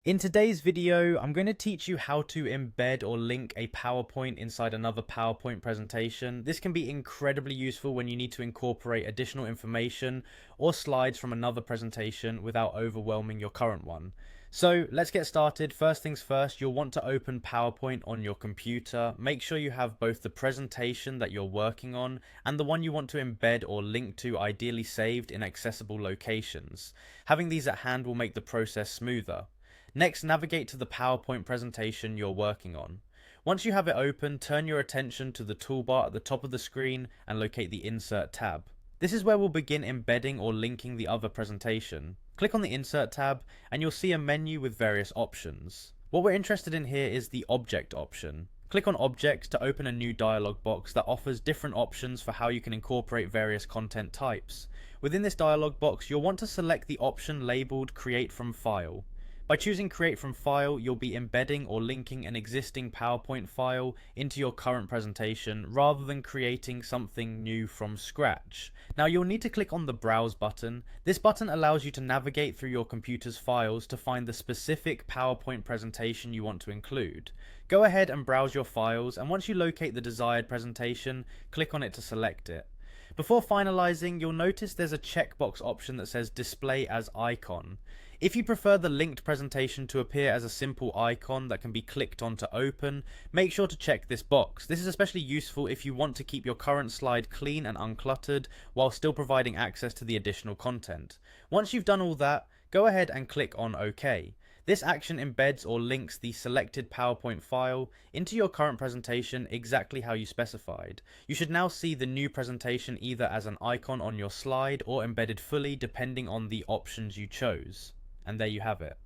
In today's video, I'm going to teach you how to embed or link a PowerPoint inside another PowerPoint presentation. This can be incredibly useful when you need to incorporate additional information or slides from another presentation without overwhelming your current one. So let's get started. First things first, you'll want to open PowerPoint on your computer. Make sure you have both the presentation that you're working on and the one you want to embed or link to, ideally saved in accessible locations. Having these at hand will make the process smoother. Next, navigate to the PowerPoint presentation you're working on. Once you have it open, turn your attention to the toolbar at the top of the screen and locate the Insert tab. This is where we'll begin embedding or linking the other presentation. Click on the Insert tab and you'll see a menu with various options. What we're interested in here is the Object option. Click on Objects to open a new dialog box that offers different options for how you can incorporate various content types. Within this dialog box, you'll want to select the option labeled Create from File. By choosing Create from File, you'll be embedding or linking an existing PowerPoint file into your current presentation rather than creating something new from scratch. Now you'll need to click on the Browse button. This button allows you to navigate through your computer's files to find the specific PowerPoint presentation you want to include. Go ahead and browse your files, and once you locate the desired presentation, click on it to select it. Before finalizing, you'll notice there's a checkbox option that says Display as Icon. If you prefer the linked presentation to appear as a simple icon that can be clicked on to open, make sure to check this box. This is especially useful if you want to keep your current slide clean and uncluttered while still providing access to the additional content. Once you've done all that, go ahead and click on OK. This action embeds or links the selected PowerPoint file into your current presentation exactly how you specified. You should now see the new presentation either as an icon on your slide or embedded fully, depending on the options you chose. And there you have it.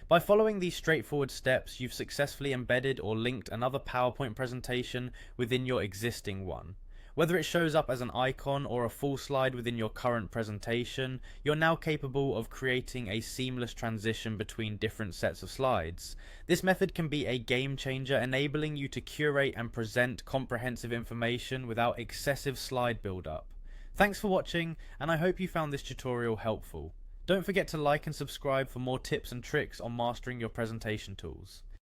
By following these straightforward steps, you've successfully embedded or linked another PowerPoint presentation within your existing one. Whether it shows up as an icon or a full slide within your current presentation, you're now capable of creating a seamless transition between different sets of slides. This method can be a game changer, enabling you to curate and present comprehensive information without excessive slide buildup. Thanks for watching, and I hope you found this tutorial helpful. Don't forget to like and subscribe for more tips and tricks on mastering your presentation tools.